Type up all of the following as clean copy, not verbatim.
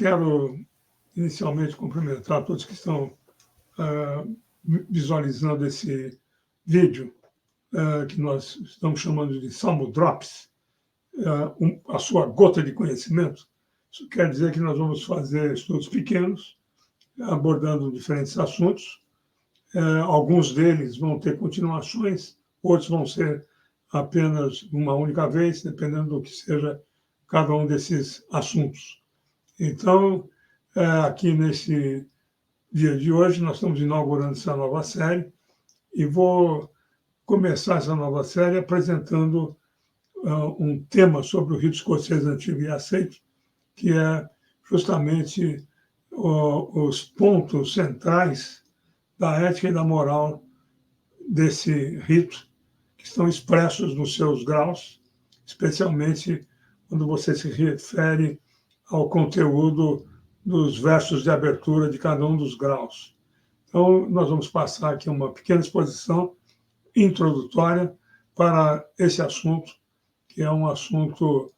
quero inicialmente cumprimentar todos que estão visualizando esse vídeo, que nós estamos chamando de Salmo Drops, a sua gota de conhecimento. Isso quer dizer que nós vamos fazer estudos pequenos, abordando diferentes assuntos. Alguns deles vão ter continuações, outros vão ser apenas uma única vez, dependendo do que seja cada um desses assuntos. Então, aqui nesse dia de hoje, nós estamos inaugurando essa nova série e vou começar essa nova série apresentando um tema sobre o rito escocês antigo e aceito, que é justamente os pontos centrais da ética e da moral desse rito, que estão expressos nos seus graus, especialmente quando você se refere ao conteúdo dos versos de abertura de cada um dos graus. Então, nós vamos passar aqui uma pequena exposição introdutória para esse assunto, que é um assunto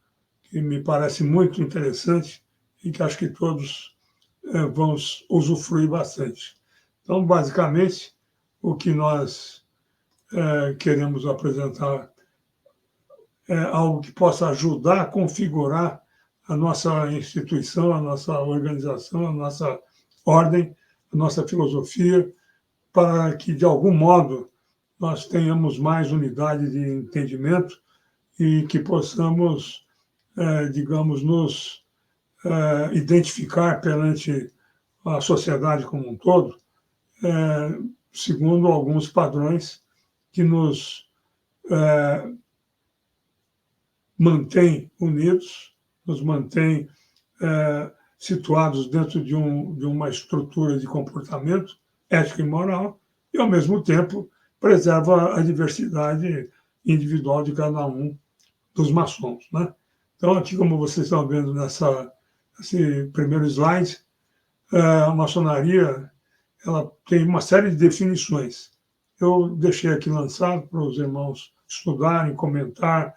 que me parece muito interessante e que acho que todos vão usufruir bastante. Então, basicamente, o que nós queremos apresentar é algo que possa ajudar a configurar a nossa instituição, a nossa organização, a nossa ordem, a nossa filosofia, para que, de algum modo, nós tenhamos mais unidade de entendimento e que possamos, digamos, nos identificar perante a sociedade como um todo, segundo alguns padrões que nos mantêm unidos, nos mantêm situados dentro de uma estrutura de comportamento ético e moral e, ao mesmo tempo, preserva a diversidade individual de cada um dos maçons, né? Então, aqui, como vocês estão vendo nesse primeiro slide, a maçonaria ela tem uma série de definições. Eu deixei aqui lançado para os irmãos estudarem, comentar,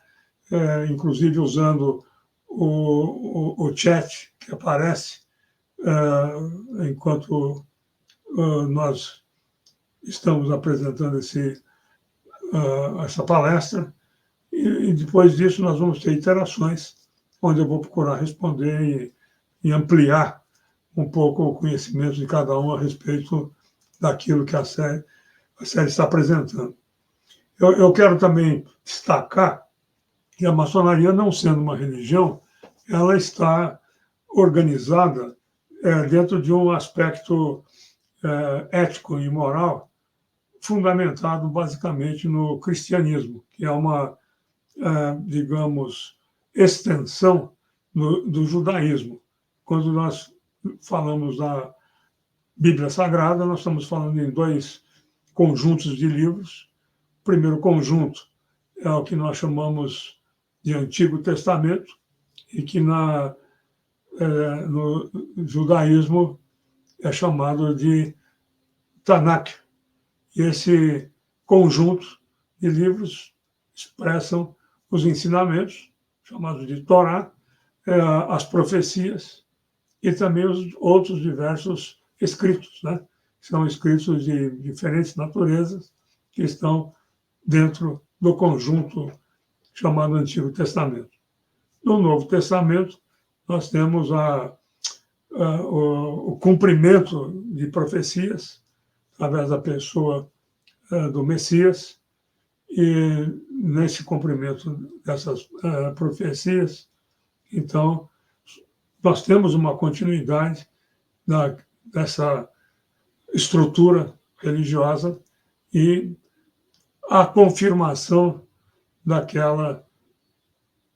inclusive usando o chat que aparece enquanto nós estamos apresentando essa palestra. E depois disso nós vamos ter interações, onde eu vou procurar responder e ampliar um pouco o conhecimento de cada um a respeito daquilo que a série está apresentando. Eu quero também destacar que a maçonaria, não sendo uma religião, ela está organizada dentro de um aspecto ético e moral fundamentado basicamente no cristianismo, que é uma, digamos, extensão do judaísmo. Quando nós falamos da Bíblia Sagrada, nós estamos falando em dois conjuntos de livros. O primeiro conjunto é o que nós chamamos de Antigo Testamento, e que no judaísmo é chamado de Tanakh. E esse conjunto de livros expressam os ensinamentos, chamados de Torá, as profecias e também os outros diversos escritos, né? São escritos de diferentes naturezas que estão dentro do conjunto chamado Antigo Testamento. No Novo Testamento, nós temos o cumprimento de profecias através da pessoa do Messias, e nesse cumprimento dessas profecias, então, nós temos uma continuidade dessa estrutura religiosa e a confirmação daquela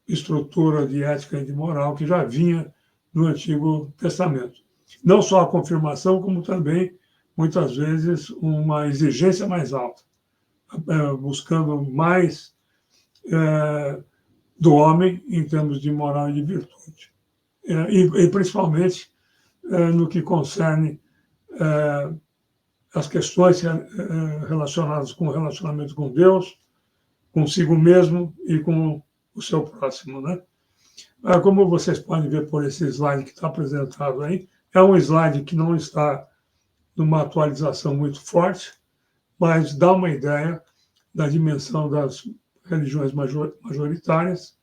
estrutura de ética e de moral que já vinha no Antigo Testamento. Não só a confirmação, como também, muitas vezes, uma exigência mais alta, buscando mais do homem em termos de moral e de virtude. E principalmente no que concerne as questões relacionadas com o relacionamento com Deus, consigo mesmo e com o seu próximo, né? Como vocês podem ver por esse slide que está apresentado aí, é um slide que não está numa atualização muito forte, mas dá uma ideia da dimensão das religiões majoritárias.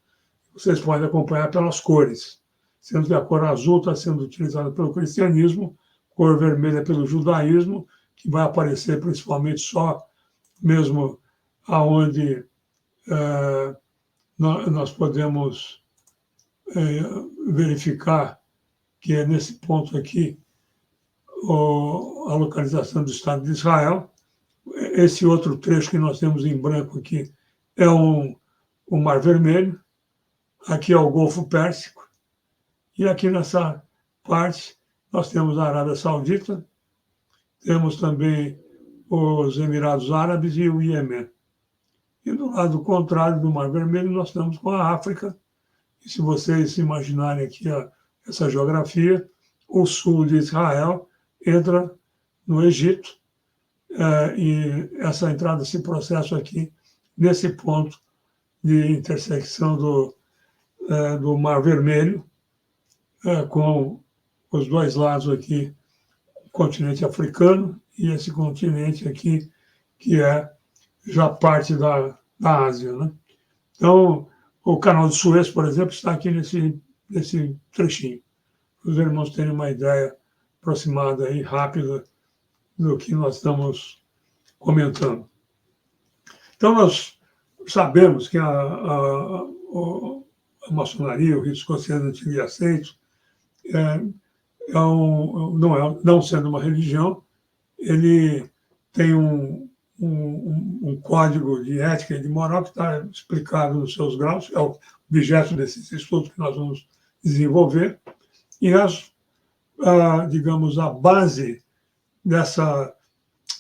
Vocês podem acompanhar pelas cores, sendo que a cor azul está sendo utilizada pelo cristianismo, cor vermelha pelo judaísmo, que vai aparecer principalmente só mesmo aonde nós podemos verificar que é nesse ponto aqui a localização do Estado de Israel. Esse outro trecho que nós temos em branco aqui é o Mar Vermelho, aqui é o Golfo Pérsico, e aqui nessa parte nós temos a Arábia Saudita, temos também os Emirados Árabes e o Iêmen. E do lado contrário do Mar Vermelho nós estamos com a África, e se vocês imaginarem aqui essa geografia, o sul de Israel entra no Egito, e essa entrada, esse processo aqui, nesse ponto de intersecção do Mar Vermelho, com os dois lados aqui, o continente africano e esse continente aqui, que é já parte da Ásia, né? Então, o Canal de Suez, por exemplo, está aqui nesse trechinho. Os irmãos terem uma ideia aproximada e rápida do que nós estamos comentando. Então, nós sabemos que a maçonaria, o rito escocês antigo e aceito, não sendo uma religião, ele tem um código de ética e de moral que está explicado nos seus graus, é o objeto desses estudos que nós vamos desenvolver, e digamos, a base dessa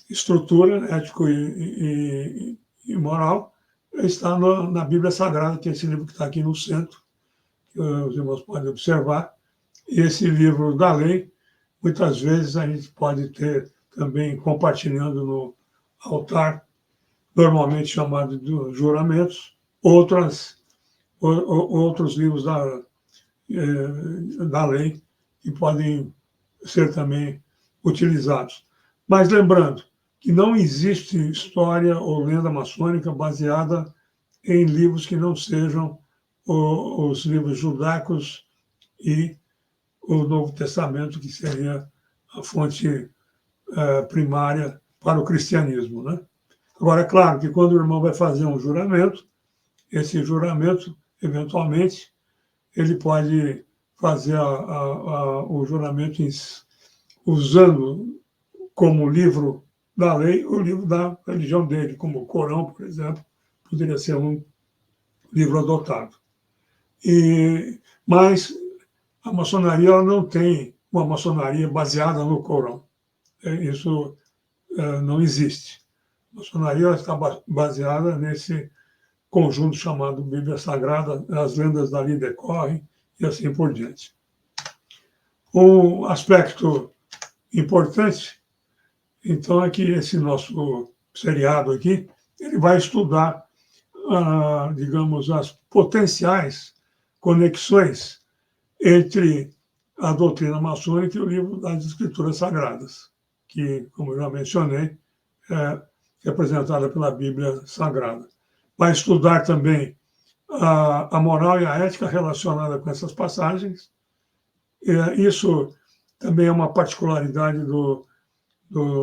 estrutura ético e moral está na Bíblia Sagrada, que é esse livro que está aqui no centro, que os irmãos podem observar. E esse livro da lei, muitas vezes a gente pode ter também compartilhando no altar, normalmente chamado de juramentos, outros livros da lei que podem ser também utilizados. Mas lembrando que não existe história ou lenda maçônica baseada em livros que não sejam os livros judaicos e o Novo Testamento, que seria a fonte primária para o cristianismo, né? Agora, é claro que quando o irmão vai fazer um juramento, esse juramento, eventualmente, ele pode fazer o juramento usando como livro da lei o livro da religião dele, como o Corão, por exemplo, poderia ser um livro adotado. Mas a maçonaria ela não tem uma maçonaria baseada no Corão. Isso não existe. A maçonaria está baseada nesse conjunto chamado Bíblia Sagrada, as lendas dali decorrem e assim por diante. Um aspecto importante, então, é que esse nosso seriado aqui, ele vai estudar, digamos, as potenciais conexões entre a doutrina maçônica e o livro das Escrituras Sagradas, que, como eu já mencionei, é representada pela Bíblia Sagrada. Vai estudar também a moral e a ética relacionada com essas passagens. Isso também é uma particularidade do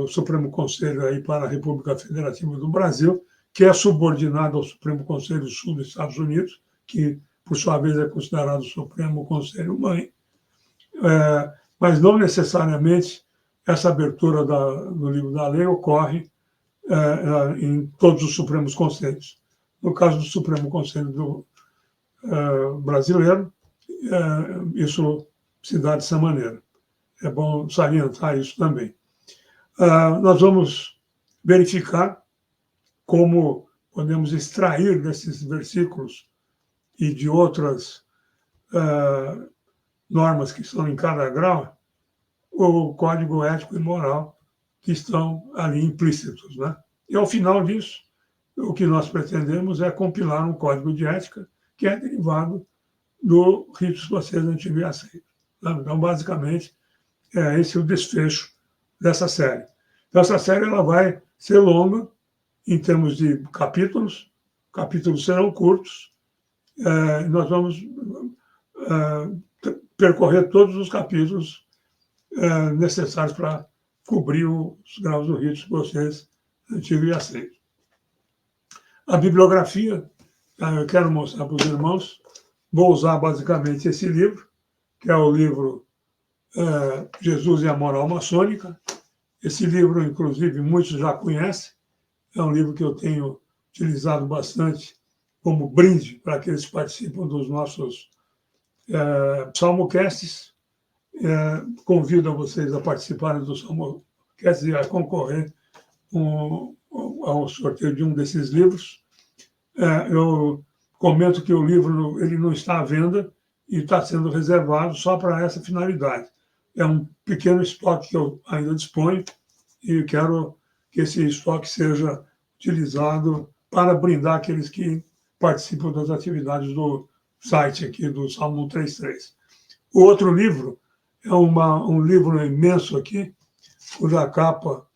Supremo Conselho aí para a República Federativa do Brasil, que é subordinado ao Supremo Conselho Sul dos Estados Unidos, que, por sua vez, é considerado o Supremo Conselho Mãe, mas não necessariamente essa abertura do livro da lei ocorre em todos os Supremos Conselhos. No caso do Supremo Conselho brasileiro, isso se dá dessa maneira. É bom salientar isso também. Nós vamos verificar como podemos extrair desses versículos e de outras normas que estão em cada grau o código ético e moral que estão ali implícitos, né? E ao final disso, o que nós pretendemos é compilar um código de ética que é derivado do rito escocês antigo e aceito. Então, basicamente, é esse o desfecho dessa série. Então, essa série ela vai ser longa em termos de capítulos serão curtos, nós vamos percorrer todos os capítulos necessários para cobrir os graus do rito escocês antigo e aceito. A bibliografia, eu quero mostrar para os irmãos, vou usar basicamente esse livro, que é o livro Jesus e a Moral Maçônica. Esse livro, inclusive, muitos já conhecem, é um livro que eu tenho utilizado bastante como brinde para aqueles que participam dos nossos Psalmocasts. Convido a vocês a participarem do Psalmocasts e a concorrer ao sorteio de um desses livros. Eu comento que o livro ele não está à venda e está sendo reservado só para essa finalidade. É um pequeno estoque que eu ainda disponho e quero que esse estoque seja utilizado para brindar aqueles que participam das atividades do site aqui do Salmo 133. O outro livro é um livro imenso aqui, cuja capa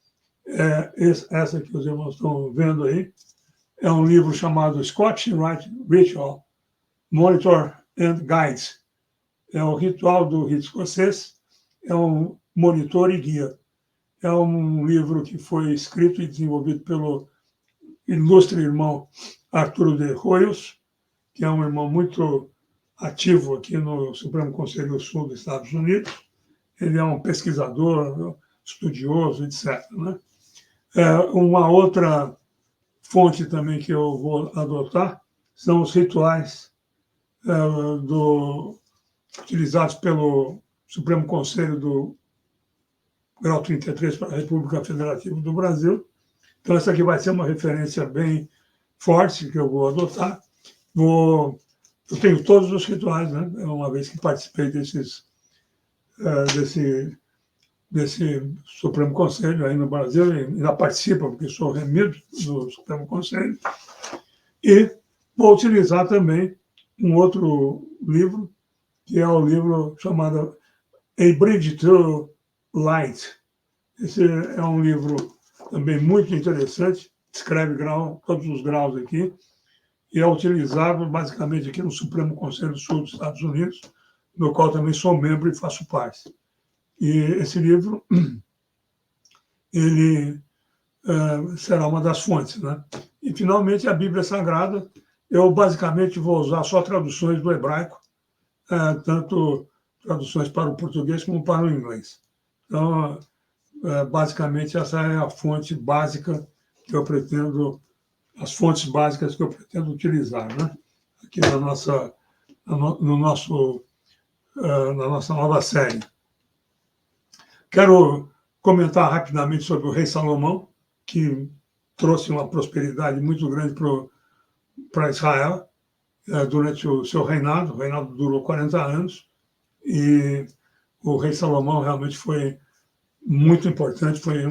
é essa que os irmãos estão vendo aí. É um livro chamado Scottish Rite Ritual, Monitor and Guides. É o ritual do rito escocês, é um monitor e guia. É um livro que foi escrito e desenvolvido pelo ilustre irmão Arturo de Royos, que é um irmão muito ativo aqui no Supremo Conselho do Sul dos Estados Unidos. Ele é um pesquisador, estudioso, etc. Né? Uma outra fonte também que eu vou adotar são os rituais utilizados pelo Supremo Conselho do Grau 33 para a República Federativa do Brasil. Então, essa aqui vai ser uma referência bem forte que eu vou adotar. Eu tenho todos os rituais, né? Uma vez que participei desse Supremo Conselho aí no Brasil, e ainda participo, porque sou remido do Supremo Conselho. E vou utilizar também um outro livro, que é o livro chamado A Bridge to Light. Esse é um livro também muito interessante, descreve todos os graus aqui, e é utilizado basicamente aqui no Supremo Conselho do Sul dos Estados Unidos, no qual também sou membro e faço parte. E esse livro, ele será uma das fontes, né? E, finalmente, a Bíblia Sagrada, eu basicamente vou usar só traduções do hebraico, tanto traduções para o português como para o inglês. Então, basicamente, essa é a fonte básica que eu pretendo, as fontes básicas que eu pretendo utilizar, né? Aqui na nossa nova série. Quero comentar rapidamente sobre o rei Salomão, que trouxe uma prosperidade muito grande para Israel durante o seu reinado. O reinado durou 40 anos e o rei Salomão realmente foi muito importante, foi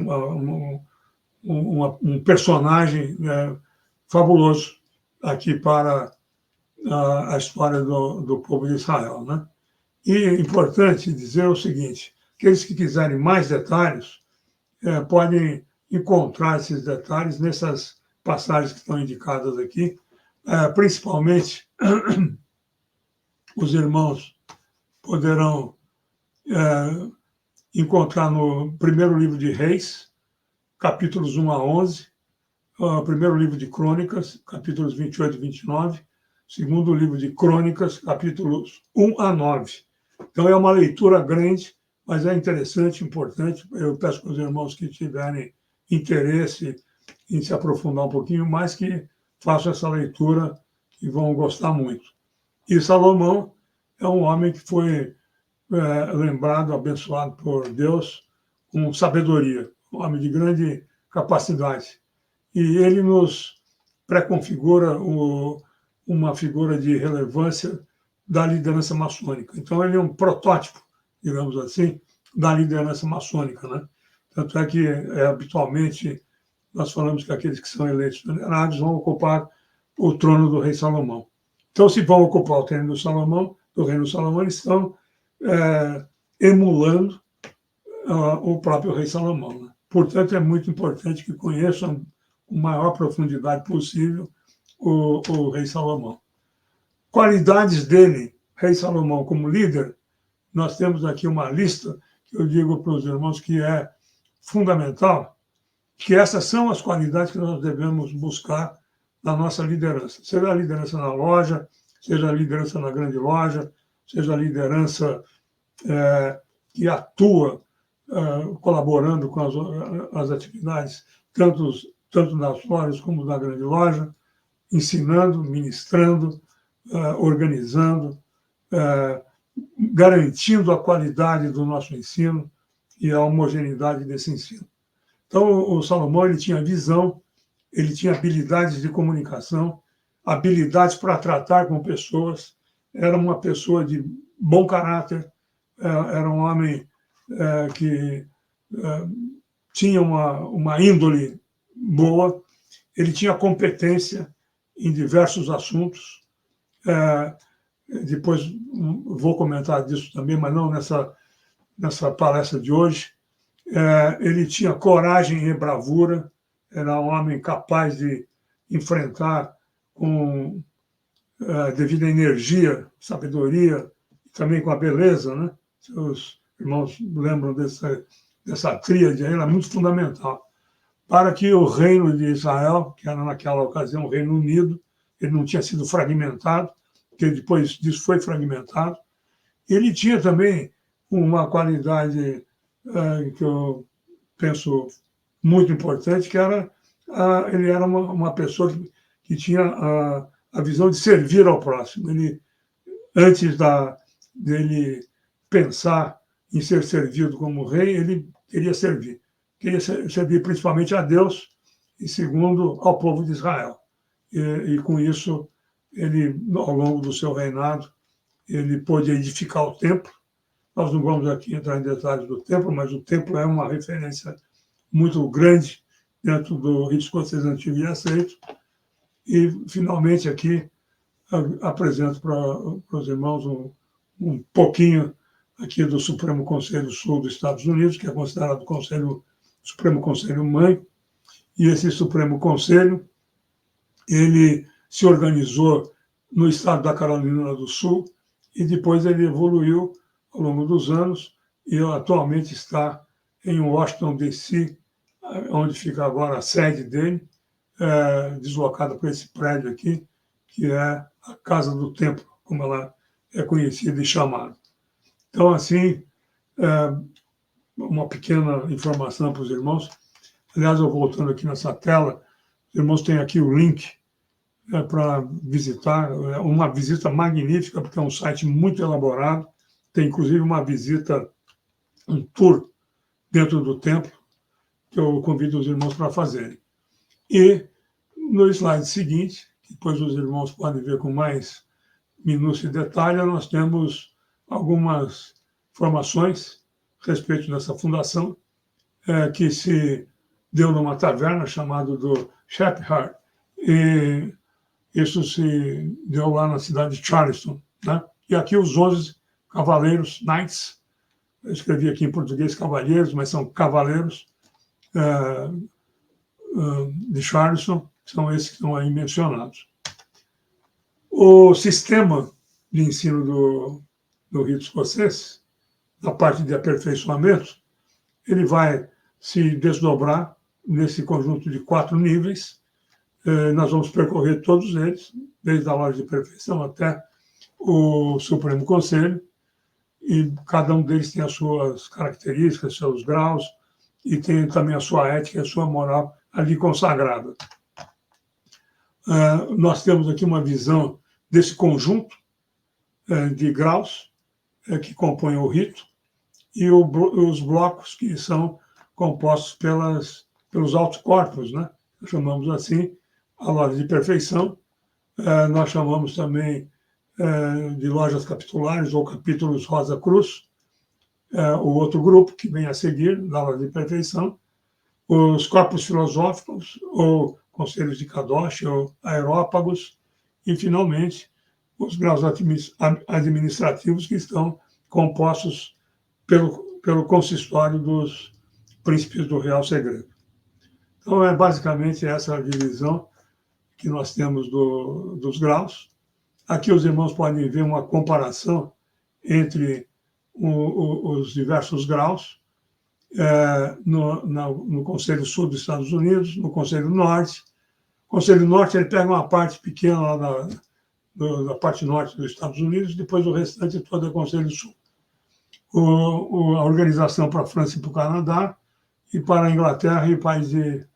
um personagem fabuloso aqui para a história do povo de Israel, né? E é importante dizer o seguinte: aqueles que quiserem mais detalhes podem encontrar esses detalhes nessas passagens que estão indicadas aqui, principalmente os irmãos poderão encontrar no primeiro livro de Reis, capítulos 1 a 11, o primeiro livro de Crônicas, capítulos 28 e 29, segundo livro de Crônicas, capítulos 1 a 9. Então, é uma leitura grande, mas é interessante, importante. Eu peço para os irmãos que tiverem interesse em se aprofundar um pouquinho mais, que façam essa leitura e vão gostar muito. E Salomão é um homem que foi lembrado, abençoado por Deus com sabedoria, um homem de grande capacidade. E ele nos pré-configura uma figura de relevância da liderança maçônica. Então, ele é um protótipo, digamos assim, da liderança maçônica, né? Tanto é que, habitualmente, nós falamos que aqueles que são eleitos venerados vão ocupar o trono do rei Salomão. Então, se vão ocupar o trono do Salomão, do Reino Salomão, eles estão emulando o próprio rei Salomão. Né? Portanto, é muito importante que conheçam com a maior profundidade possível o rei Salomão. Qualidades dele, rei Salomão, como líder, nós temos aqui uma lista que eu digo para os irmãos que é fundamental, que essas são as qualidades que nós devemos buscar na nossa liderança. Seja a liderança na loja, seja a liderança na grande loja, seja a liderança que atua colaborando com as atividades, tanto nas lojas como na grande loja, ensinando, ministrando, organizando, garantindo a qualidade do nosso ensino e a homogeneidade desse ensino. Então, o Salomão ele tinha visão, ele tinha habilidades de comunicação, habilidades para tratar com pessoas, era uma pessoa de bom caráter, era um homem que tinha uma índole boa, ele tinha competência em diversos assuntos. Depois vou comentar disso também, mas não nessa palestra de hoje. Ele tinha coragem e bravura, era um homem capaz de enfrentar com devido à energia, sabedoria, e também com a beleza, né? Seus irmãos lembram dessa tríade, ela é muito fundamental, para que o reino de Israel, que era naquela ocasião o Reino Unido, ele não tinha sido fragmentado, porque depois disso foi fragmentado. Ele tinha também uma qualidade que eu penso muito importante, que era ele era uma pessoa que tinha a visão de servir ao próximo. Ele, antes dele pensar em ser servido como rei, ele queria servir. Queria servir principalmente a Deus e, segundo, ao povo de Israel. E com isso, ele, ao longo do seu reinado, ele pôde edificar o templo. Nós não vamos aqui entrar em detalhes do templo, mas o templo é uma referência muito grande dentro do rito escocês antigo e aceito. E, finalmente, aqui apresento para os irmãos um pouquinho aqui do Supremo Conselho Sul dos Estados Unidos, que é considerado o Supremo Conselho Mãe. E esse Supremo Conselho, ele se organizou no estado da Carolina do Sul e depois ele evoluiu ao longo dos anos e atualmente está em Washington, D.C., onde fica agora a sede dele, deslocada para esse prédio aqui, que é a Casa do Templo, como ela é conhecida e chamada. Então, assim, uma pequena informação para os irmãos. Aliás, eu voltando aqui nessa tela, os irmãos têm aqui o link para visitar, uma visita magnífica, porque é um site muito elaborado, tem inclusive uma visita, um tour dentro do templo, que eu convido os irmãos para fazerem. E no slide seguinte, que depois os irmãos podem ver com mais minúcia e detalhe, nós temos algumas informações a respeito dessa fundação, que se deu numa taverna chamada do Shepherd, e isso se deu lá na cidade de Charleston. Né? E aqui os 11 cavaleiros, knights, eu escrevi aqui em português cavalheiros, mas são cavaleiros de Charleston, que são esses que estão aí mencionados. O sistema de ensino do rito escocês, na parte de aperfeiçoamento, ele vai se desdobrar nesse conjunto de 4 níveis. Nós vamos percorrer todos eles, desde a loja de perfeição até o Supremo Conselho, e cada um deles tem as suas características, seus graus, e tem também a sua ética e a sua moral ali consagrada. Nós temos aqui uma visão desse conjunto de graus que compõem o rito, e os blocos que são compostos pelos altos corpos, né? Chamamos assim a loja de perfeição. Nós chamamos também de lojas capitulares ou capítulos Rosa Cruz, o outro grupo que vem a seguir, da loja de perfeição, os corpos filosóficos, ou conselhos de Kadosh, ou aerópagos, e, finalmente, os graus administrativos que estão compostos pelo consistório dos príncipes do Real Segredo. Então, é basicamente essa a divisão que nós temos dos graus. Aqui os irmãos podem ver uma comparação entre os diversos graus no Conselho Sul dos Estados Unidos, no Conselho Norte. O Conselho Norte ele pega uma parte pequena lá da parte norte dos Estados Unidos, depois o restante todo é Conselho Sul. A organização para a França e para o Canadá, e para a Inglaterra e o país de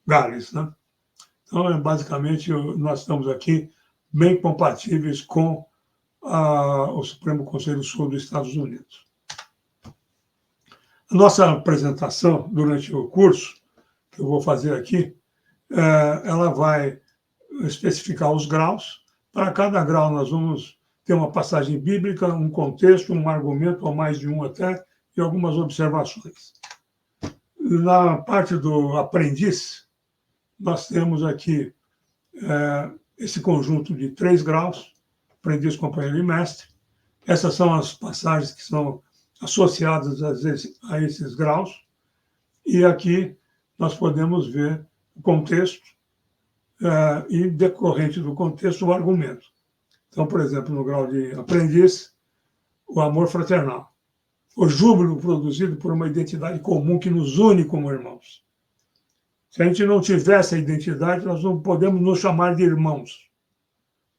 Gales, né? Então, basicamente, nós estamos aqui bem compatíveis com o Supremo Conselho Sul dos Estados Unidos. A nossa apresentação durante o curso, que eu vou fazer aqui, ela vai especificar os graus. Para cada grau, nós vamos ter uma passagem bíblica, um contexto, um argumento, ou mais de um até, e algumas observações. Na parte do aprendiz, nós temos aqui esse conjunto de 3 graus, aprendiz, companheiro e mestre. Essas são as passagens que são associadas a esses graus. E aqui nós podemos ver o contexto e, decorrente do contexto, o argumento. Então, por exemplo, no grau de aprendiz, o amor fraternal. O júbilo produzido por uma identidade comum que nos une como irmãos. Se a gente não tivesse a identidade, nós não podemos nos chamar de irmãos.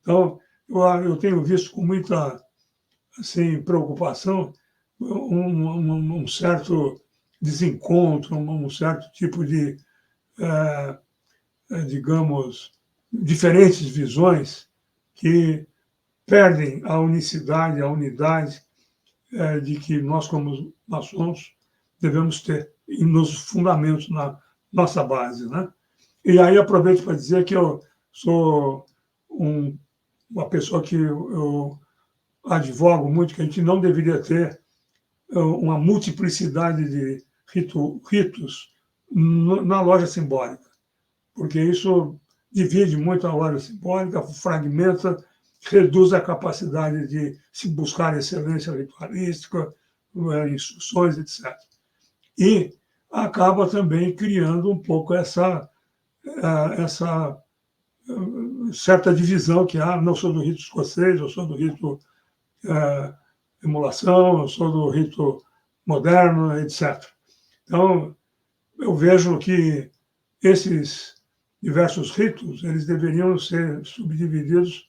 Então, eu tenho visto com muita preocupação um certo desencontro, um certo tipo de, digamos, diferentes visões que perdem a unicidade, a unidade de que nós, como maçons, devemos ter nos fundamentos na nossa base, né? E aí aproveito para dizer que eu sou uma pessoa que eu advogo muito que a gente não deveria ter uma multiplicidade de ritos na loja simbólica, porque isso divide muito a loja simbólica, fragmenta, reduz a capacidade de se buscar excelência ritualística, instruções, etc. E acaba também criando um pouco essa certa divisão que não sou do rito escocês, eu sou do rito emulação, eu sou do rito moderno, etc. Então, eu vejo que esses diversos ritos eles deveriam ser subdivididos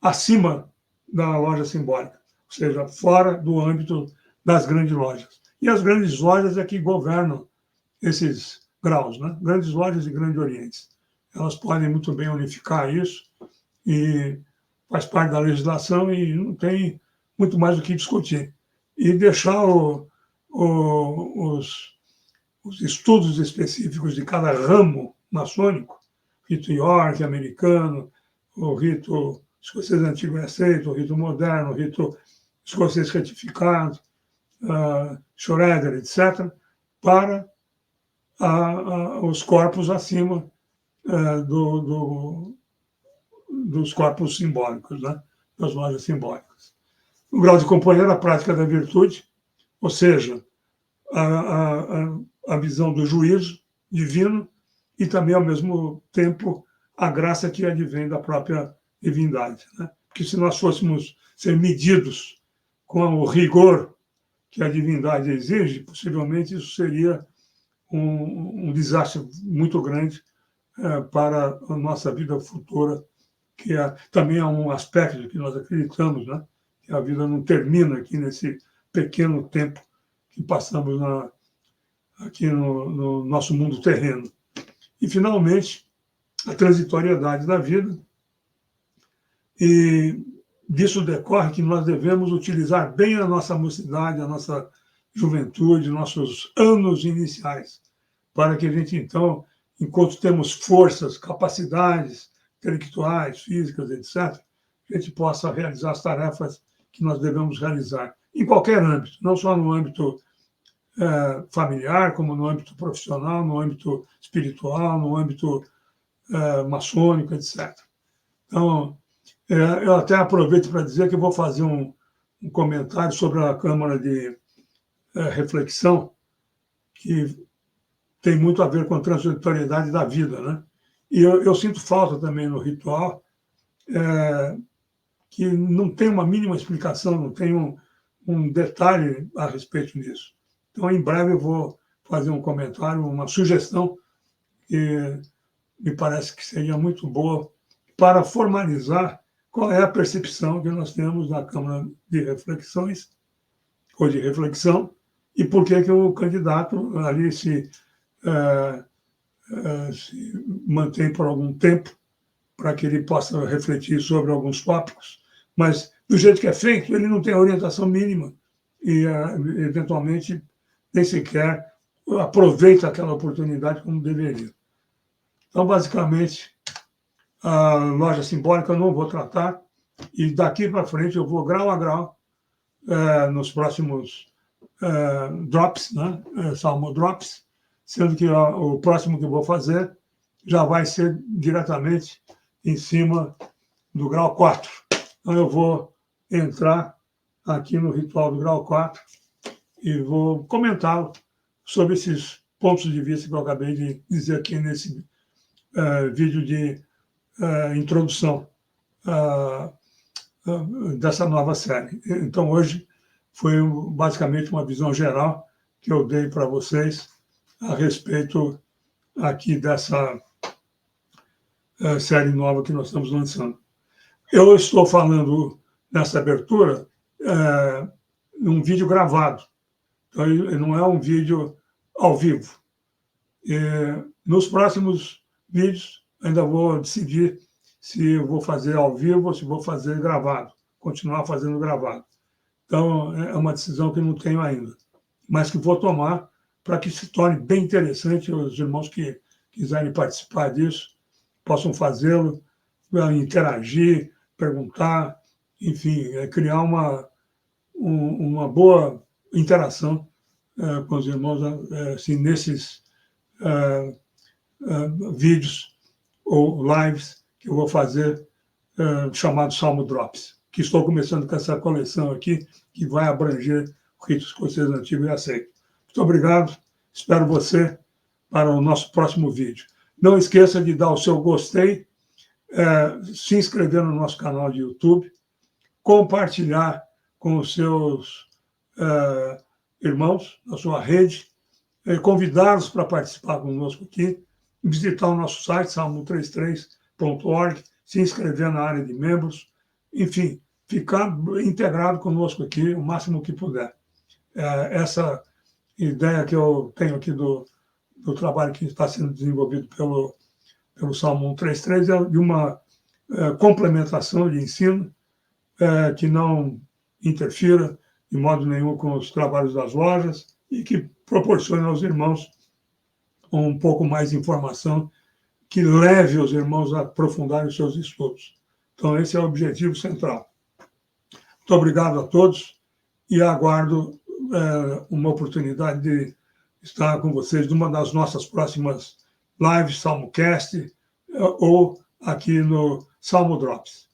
acima da loja simbólica, ou seja, fora do âmbito das grandes lojas. E as grandes lojas é que governam esses graus, né? Grandes lojas e grandes orientes. Elas podem muito bem unificar isso e faz parte da legislação e não tem muito mais o que discutir. E deixar os estudos específicos de cada ramo maçônico, rito York, americano, o rito escocês antigo e aceito, o rito moderno, o rito escocês retificado, Schroeder, etc., para os corpos acima dos corpos simbólicos, né? Das lojas simbólicas. O grau de companheiro, a prática da virtude, ou seja, a visão do juízo divino e também, ao mesmo tempo, a graça que advém da própria divindade, né? Porque se nós fôssemos ser medidos com o rigor que a divindade exige, possivelmente isso seria um desastre muito grande para a nossa vida futura, que também é um aspecto que nós acreditamos, né? Que a vida não termina aqui nesse pequeno tempo que passamos aqui no nosso mundo terreno. E, finalmente, a transitoriedade da vida. E disso decorre que nós devemos utilizar bem a nossa mocidade, a nossa juventude, nossos anos iniciais, para que a gente, então, enquanto temos forças, capacidades intelectuais, físicas, etc., a gente possa realizar as tarefas que nós devemos realizar, em qualquer âmbito, não só no âmbito familiar, como no âmbito profissional, no âmbito espiritual, no âmbito maçônico, etc. Então, eu até aproveito para dizer que eu vou fazer um comentário sobre a Câmara de Reflexão, que tem muito a ver com a transitoriedade da vida, né? E eu sinto falta também no ritual, que não tem uma mínima explicação, não tem um detalhe a respeito disso. Então, em breve, eu vou fazer um comentário, uma sugestão, que me parece que seria muito boa para formalizar qual é a percepção que nós temos na Câmara de Reflexões, ou de reflexão, e por que o candidato ali se mantém por algum tempo, para que ele possa refletir sobre alguns tópicos, mas do jeito que é feito, ele não tem orientação mínima e, eventualmente, nem sequer aproveita aquela oportunidade como deveria. Então, basicamente, a loja simbólica eu não vou tratar, e daqui para frente eu vou grau a grau, nos próximos drops, né? Salmo Drops, sendo que o próximo que eu vou fazer já vai ser diretamente em cima do grau 4. Então, eu vou entrar aqui no ritual do grau 4 e vou comentar sobre esses pontos de vista que eu acabei de dizer aqui nesse vídeo de introdução dessa nova série. Então, hoje foi basicamente uma visão geral que eu dei para vocês a respeito aqui dessa série nova que nós estamos lançando. Eu estou falando nessa abertura num vídeo gravado, então não é um vídeo ao vivo. Nos próximos vídeos ainda vou decidir se eu vou fazer ao vivo ou se vou fazer gravado, continuar fazendo gravado. Então, é uma decisão que não tenho ainda, mas que vou tomar para que se torne bem interessante. Os irmãos que quiserem participar disso possam fazê-lo, interagir, perguntar, enfim, criar uma boa interação com os irmãos assim, nesses vídeos ou lives que eu vou fazer, chamado Salmo Drops, que estou começando com essa coleção aqui, que vai abranger o rito escocês antigo e aceito. Muito obrigado, espero você para o nosso próximo vídeo. Não esqueça de dar o seu gostei, se inscrever no nosso canal de YouTube, compartilhar com os seus irmãos, na sua rede, convidá-los para participar conosco aqui, visitar o nosso site, salmo33.org, se inscrever na área de membros, enfim, ficar integrado conosco aqui o máximo que puder. Essa ideia que eu tenho aqui do trabalho que está sendo desenvolvido pelo Salmo 133 é de uma complementação de ensino que não interfira de modo nenhum com os trabalhos das lojas e que proporcione aos irmãos um pouco mais de informação que leve os irmãos a aprofundarem os seus estudos. Então, esse é o objetivo central. Muito obrigado a todos e aguardo uma oportunidade de estar com vocês numa das nossas próximas lives, SalmoCast, ou aqui no Salmo Drops.